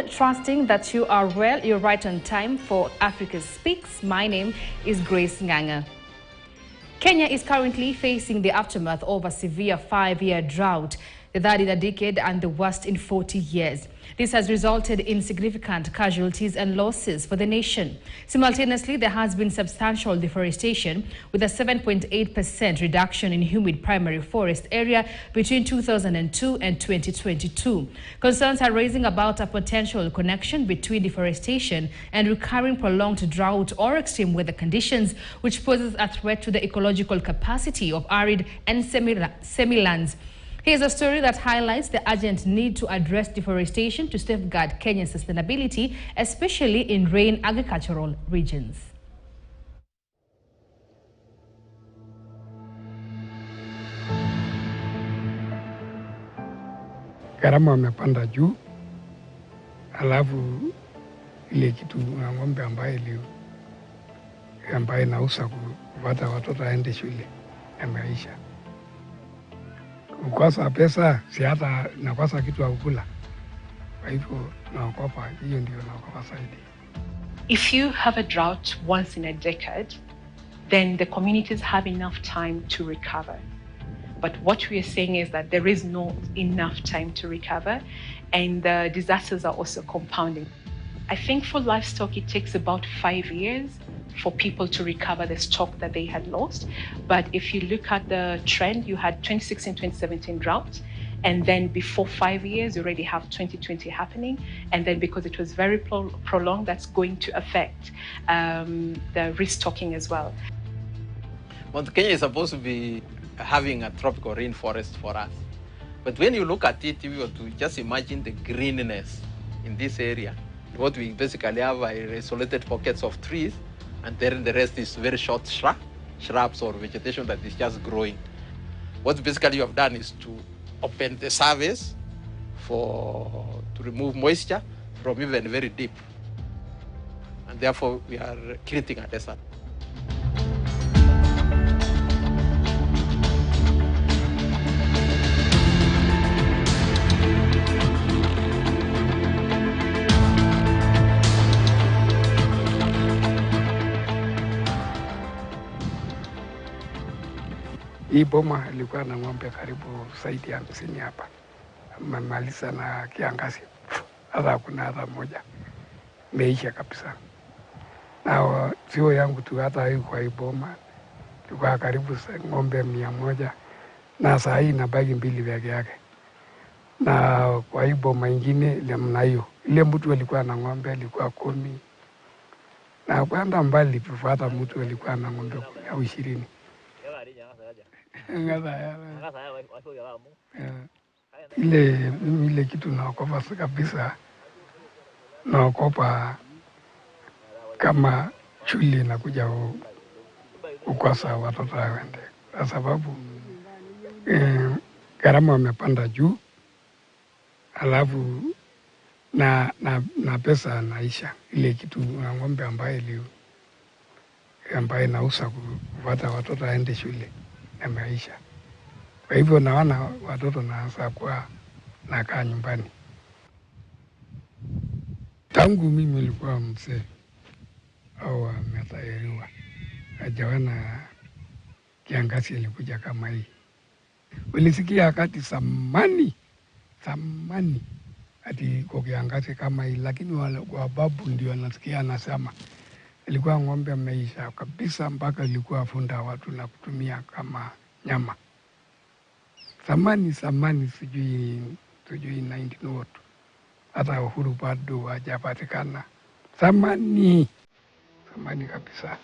Trusting that you are well, you're right on time for Africa Speaks. My name is Grace Nganga. Kenya is currently facing the aftermath of a severe 5-year drought, the third in a decade and the worst in 40 years. This has resulted in significant casualties and losses for the nation. Simultaneously, there has been substantial deforestation, with a 7.8% reduction in humid primary forest area between 2002 and 2022. Concerns are raising about a potential connection between deforestation and recurring prolonged drought or extreme weather conditions, which poses a threat to the ecological capacity of arid and semi-lands. Here's a story that highlights the urgent need to address deforestation to safeguard Kenya's sustainability, especially in rain agricultural regions. Gharama wamepanda juu, alafu ile kitu na ng'ombe ambaye inauza kupata watoto aende shule ya maisha. Kukosa pesa, si hata nakosa kitu ya kukula. Kwa hivyo naogopa, hiyo ndio naogopa zaidi. If you have a drought once in a decade, then the communities have enough time to recover. But what we are saying is that there is not enough time to recover, and the disasters are also compounding. I think for livestock, it takes about 5 years for people to recover the stock that they had lost. But if you look at the trend, you had 2016, 2017 drought, and then before 5 years, you already have 2020 happening. And then because it was very prolonged, that's going to affect the restocking as well. Mount Kenya is supposed to be having a tropical rainforest for us. But when you look at it, if you were to just imagine the greenness in this area, what we basically have are isolated pockets of trees, and then the rest is very short shrubs or vegetation that is just growing. What basically you have done is to open the surface to remove moisture from even very deep. And therefore, we are creating a desert. Hii boma ilikuwa na ng'ombe karibu zaidi ya 50 hapa. Mamaliza na kiangazi. Hata hakuna hata moja. Meisha kabisa. Na sio yangu tu, hata hii kwa hii boma ilikuwa karibu ng'ombe 100, na saa hii inabaki 2 peke yake. Na kwa hii boma ingine namna hiyo, ile mtu alikuwa na ng'ombe alikuwa 10. Na kwenda mbali tufuata mtu alikuwa na ng'ombe 20. Ile kitu naogopa kabisa, naogopa kama shule inakuja kukosa watoto waende, kwa sababu gharama wamepanda juu, alafu na pesa naisha. Ile kitu na ng'ombe ambaye nauza kupata watoto aende shule ya maisha. Kwa hivyo naona watoto naanza kuwa nakaa nyumbani. Tangu mimi nilikuwa mzee au ametahiriwa, hajaona kiangazi ilikuja kama hii. Ulisikia wakati zamani ati kwa kiangazi kama hii, lakini wa babu ndio anasikia anasema ilikuwa ng'ombe ameisha kabisa, mpaka ilikuwa funda watu na kutumia kama nyama. Zamani sijui 19 what. Hata uhuru bado hajapatikana. Zamani kabisa.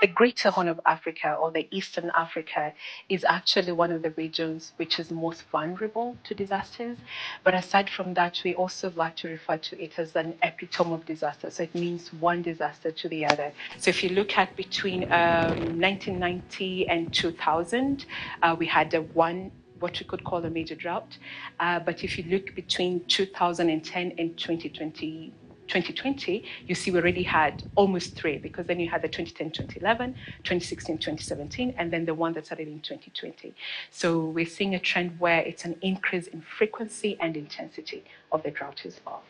The Greater Horn of Africa, or the Eastern Africa, is actually one of the regions which is most vulnerable to disasters. But aside from that, we also like to refer to it as an epitome of disaster. So it means one disaster to the other. So if you look at between 1990 and 2000, we had what we could call a major drought. But if you look between 2010 and 2020, you see we already had almost three, because then you had the 2010, 2011, 2016, 2017, and then the one that started in 2020. So we're seeing a trend where it's an increase in frequency and intensity of the drought as well.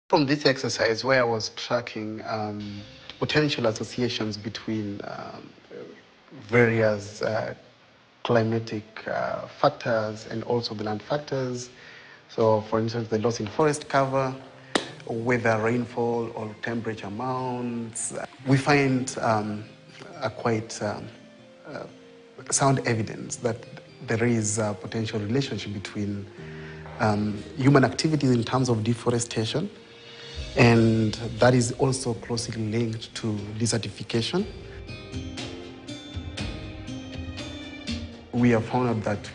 From this exercise, where I was tracking potential associations between various climatic factors and also the land factors. So, for instance, the loss in forest cover, weather, rainfall, or temperature amounts, we find a quite sound evidence that there is a potential relationship between human activities in terms of deforestation, and that is also closely linked to desertification. We have found out that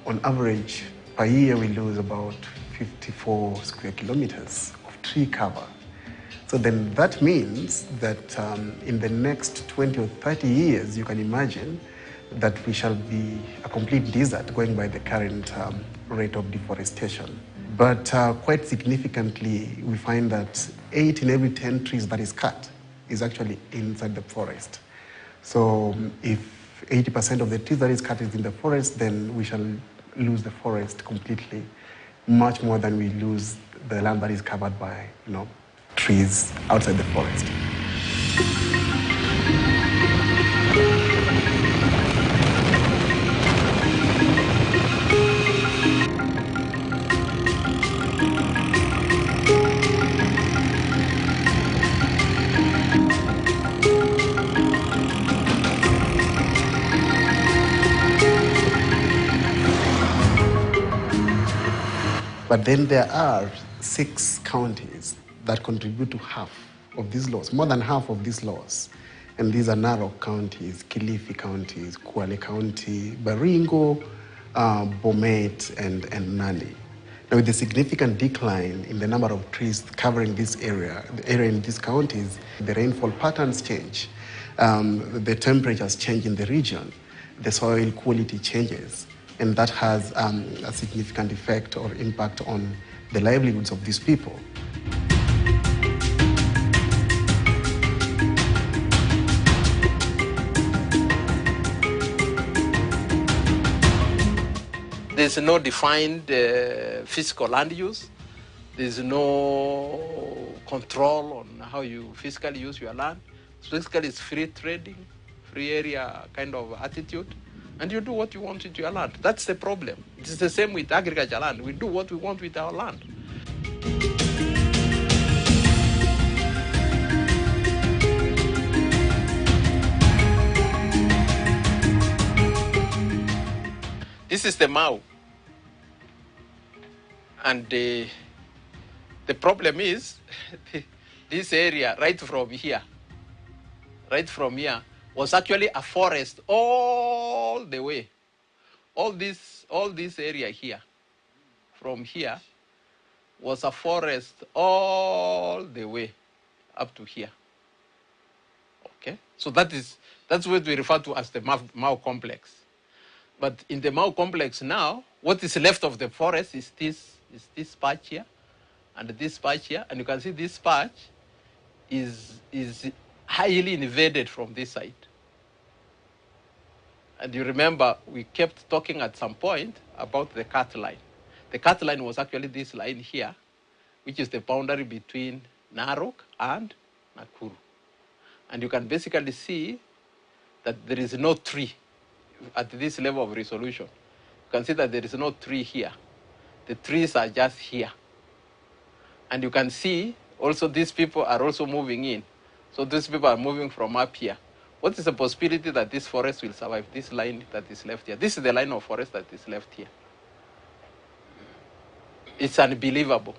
on average, per year, we lose about 54 square kilometers of tree cover. So then that means that in the next 20 or 30 years, you can imagine that we shall be a complete desert going by the current rate of deforestation. But quite significantly, we find that 8 in every 10 trees that is cut is actually inside the forest. So if 80% of the trees that is cut is in the forest, then we shall lose the forest completely, much more than we lose the land that is covered by, trees outside the forest. But then there are 6 counties that contribute to half of these laws, more than half of these laws. And these are Narok counties, Kilifi counties, Kwale County, Baringo, Bomet, and Nandi. Now, with the significant decline in the number of trees covering this area, the area in these counties, the rainfall patterns change, the temperatures change in the region, the soil quality changes, and that has a significant effect or impact on the livelihoods of these people. There's no defined physical land use. There's no control on how you physically use your land. So basically, it's free trading, free area kind of attitude. And you do what you want with your land. That's the problem. It's the same with agriculture land. We do what we want with our land. This is the Mau. And the problem is, this area right from here, was actually a forest all the way. All this area here, from here, was a forest all the way up to here. Okay, so that's what we refer to as the Mau complex. But in the Mau complex now, what is left of the forest is this patch here, and this patch here, and you can see this patch is highly invaded from this side. And you remember, we kept talking at some point about the cut line. The cut line was actually this line here, which is the boundary between Narok and Nakuru. And you can basically see that there is no tree at this level of resolution. You can see that there is no tree here. The trees are just here. And you can see also these people are also moving in. So these people are moving from up here. What is the possibility that this forest will survive? This line that is left here. This is the line of forest that is left here. It's unbelievable.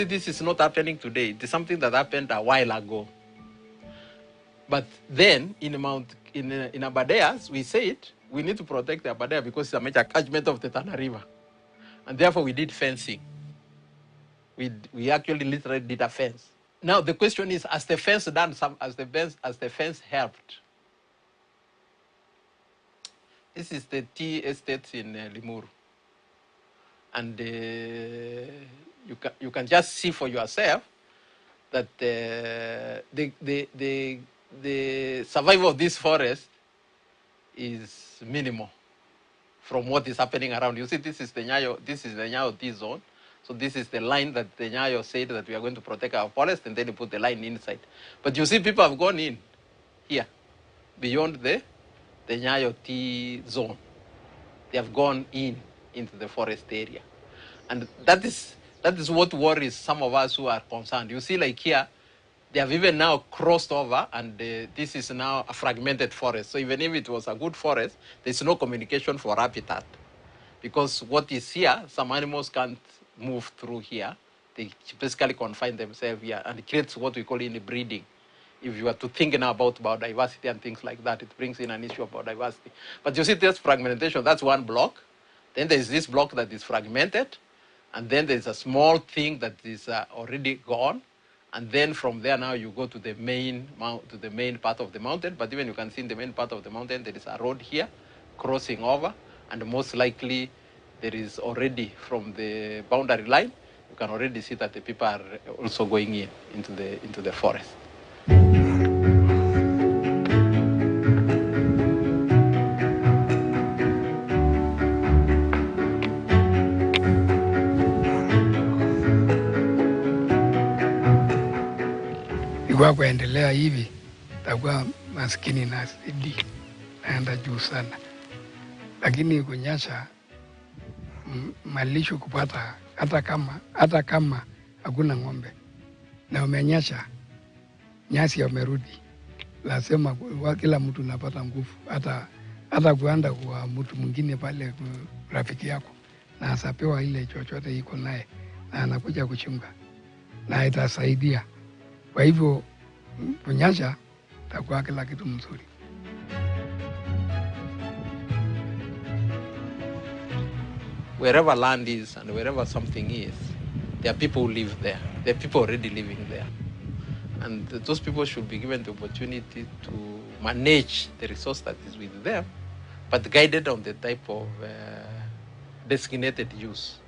This is not happening today. It is something that happened a while ago. But then in Abadeas, we said we need to protect the Abadea because it's a major catchment of the Tana River. And therefore we did fencing. We actually literally did a fence. Now the question is, has the fence done some, has the fence helped? This is the tea estate in Limuru. And you can just see for yourself that the survival of this forest is minimal from what is happening around. You see, this is the Nyayo T zone. So this is the line that the Nyayo said that we are going to protect our forest, and then you put the line inside. But you see, people have gone in here, beyond the Nyayo T zone. They have gone into the forest area. And that is what worries some of us who are concerned. You see, like here, they have even now crossed over, and this is now a fragmented forest. So even if it was a good forest, there's no communication for habitat. Because what is here, some animals can't move through here. They basically confine themselves here, and it creates what we call inbreeding. If you are to think now about biodiversity and things like that, it brings in an issue of biodiversity. But you see, there's fragmentation. That's one block. Then there's this block that is fragmented. And then there's a small thing that is already gone. And then from there now you go to the main part of the mountain. But even you can see in the main part of the mountain, there is a road here crossing over. And most likely there is already from the boundary line, you can already see that the people are also going into the forest. Kwa kuendelea hivi takuwa maskini na zidi naenda juu sana, lakini kunyesha malisho kupata hata kama hakuna ng'ombe na umenyesha nyasi yamerudi, lazima kila mtu napata nguvu, hata kuanda kwa mtu mwingine pale rafiki yako na asapewa ile chochote iko naye na anakuja kuchunga na itasaidia. Kwa hivyo kunyesha takuwa kila kitu mzuri. Wherever land is and wherever something is, there are people who live there. There are people already living there. And those people should be given the opportunity to manage the resource that is with them, but guided on the type of designated use.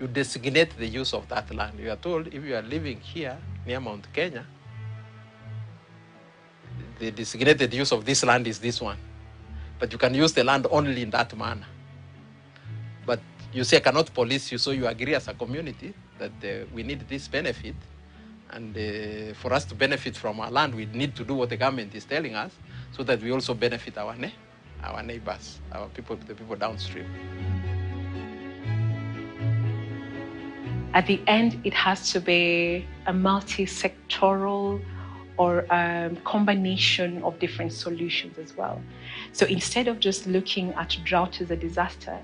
You designate the use of that land. You are told if you are living here near Mount Kenya, the designated use of this land is this one. But you can use the land only in that manner. But you say I cannot police you, so you agree as a community that we need this benefit. And for us to benefit from our land, we need to do what the government is telling us so that we also benefit our neighbors, the people downstream. At the end, it has to be a multi-sectoral or a combination of different solutions as well. So instead of just looking at drought as a disaster,